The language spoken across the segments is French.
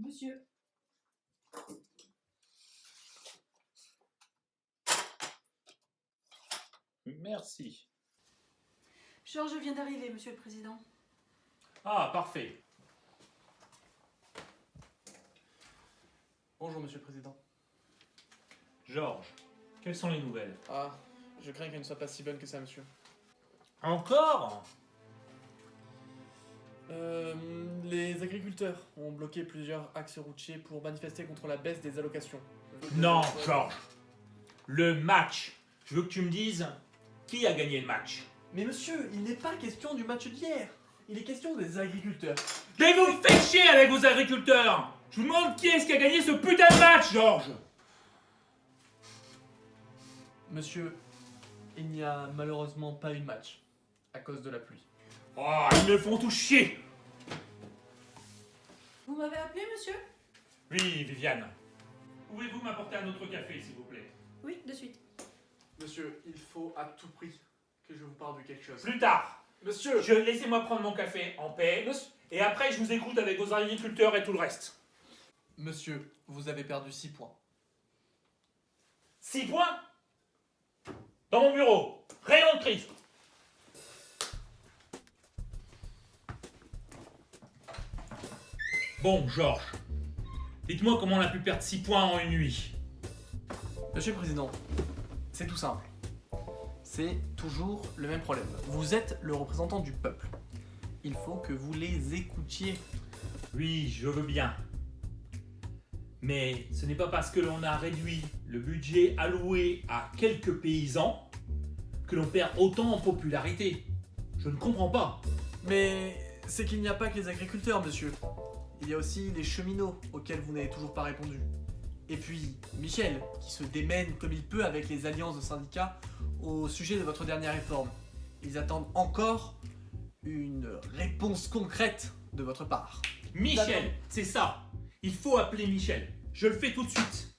Monsieur. Merci. Georges vient d'arriver, Monsieur le Président. Ah, parfait. Bonjour, Monsieur le Président. Georges, quelles sont les nouvelles? Ah, je crains qu'elle ne soit pas si bonne que ça, monsieur. Encore? Les agriculteurs ont bloqué plusieurs axes routiers pour manifester contre la baisse des allocations. Non, Georges. Le match. Je veux que tu me dises qui a gagné le match. Mais monsieur, il n'est pas question du match d'hier. Il est question des agriculteurs. Mais vous me faites chier avec vos agriculteurs. Je vous demande qui est-ce qui a gagné ce putain de match, Georges. Monsieur, il n'y a malheureusement pas eu de match à cause de la pluie. Oh, ils me font tout chier. Vous m'avez appelé, monsieur? Oui, Viviane. Pouvez-vous m'apporter un autre café, s'il vous plaît? Oui, de suite. Monsieur, il faut à tout prix que je vous parle de quelque chose. Plus tard. Monsieur, Laissez-moi prendre mon café en paix. Et après, je vous écoute avec vos agriculteurs et tout le reste. Monsieur, vous avez perdu 6 points. 6 points? Dans mon bureau. Rayon de crise. Bon, Georges. Dites-moi comment on a pu perdre 6 points en une nuit. Monsieur le Président, c'est tout simple. C'est toujours le même problème. Vous êtes le représentant du peuple. Il faut que vous les écoutiez. Oui, je veux bien. Mais ce n'est pas parce que l'on a réduit le budget alloué à quelques paysans que l'on perd autant en popularité. Je ne comprends pas. Mais c'est qu'il n'y a pas que les agriculteurs, monsieur. Il y a aussi les cheminots auxquels vous n'avez toujours pas répondu. Et puis Michel, qui se démène comme il peut avec les alliances de syndicats au sujet de votre dernière réforme. Ils attendent encore une réponse concrète de votre part. Michel, c'est ça. Il faut appeler Michel. Je le fais tout de suite.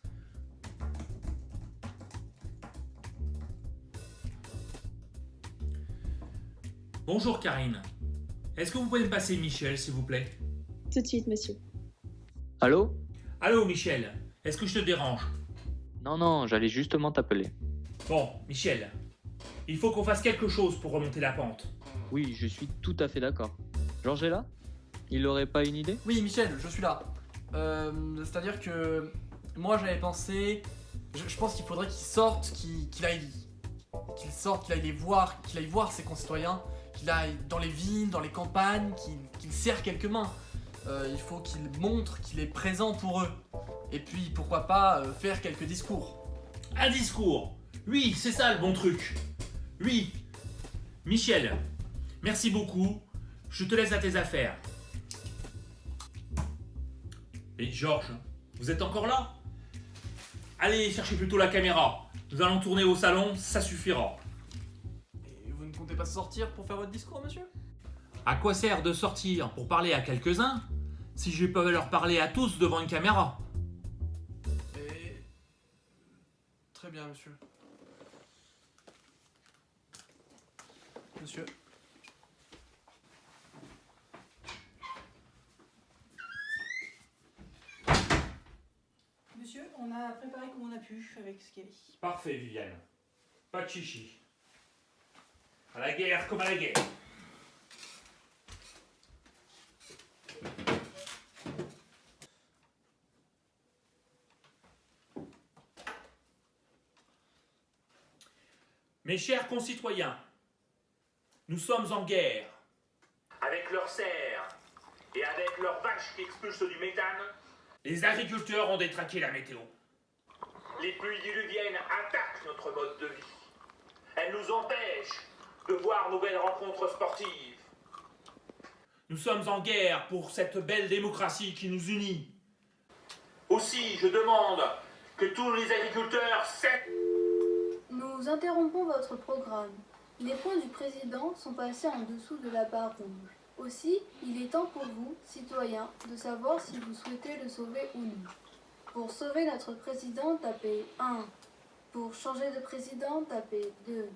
Bonjour Karine. Est-ce que vous pouvez me passer Michel, s'il vous plaît? Tout de suite, monsieur. Allô? Allô Michel, est-ce que je te dérange? Non, j'allais justement t'appeler. Bon, Michel, il faut qu'on fasse quelque chose pour remonter la pente. Oui, je suis tout à fait d'accord. Georges est là? Il aurait pas une idée? Oui, Michel, je suis là. C'est-à-dire que moi j'avais pensé, je pense qu'il faudrait qu'il sorte, qu'il aille voir ses concitoyens, qu'il aille dans les villes, dans les campagnes, qu'il serre quelques mains. Il faut qu'il montre qu'il est présent pour eux. Et puis pourquoi pas faire quelques discours. Un discours. Oui, c'est ça le bon truc. Oui. Michel, merci beaucoup. Je te laisse à tes affaires. Et Georges, vous êtes encore là? Allez chercher plutôt la caméra. Nous allons tourner au salon, ça suffira. Et vous ne comptez pas sortir pour faire votre discours, monsieur? À quoi sert de sortir pour parler à quelques-uns si je peux leur parler à tous devant une caméra? Et... Très bien, monsieur. Monsieur. Monsieur, on a préparé comme on a pu avec ce qu'il y avait. Parfait, Viviane. Pas de chichi. À la guerre comme à la guerre. Mes chers concitoyens, nous sommes en guerre. Avec leurs serres et avec leurs vaches qui expulsent du méthane, les agriculteurs ont détraqué la météo. Les pluies diluviennes attaquent notre mode de vie. Elles nous empêchent de voir nos belles rencontres sportives. Nous sommes en guerre pour cette belle démocratie qui nous unit. Aussi, je demande que tous les agriculteurs cessent... Nous interrompons votre programme. Les points du président sont passés en dessous de la barre rouge. Aussi, il est temps pour vous, citoyens, de savoir si vous souhaitez le sauver ou non. Pour sauver notre président, tapez 1. Pour changer de président, tapez 2.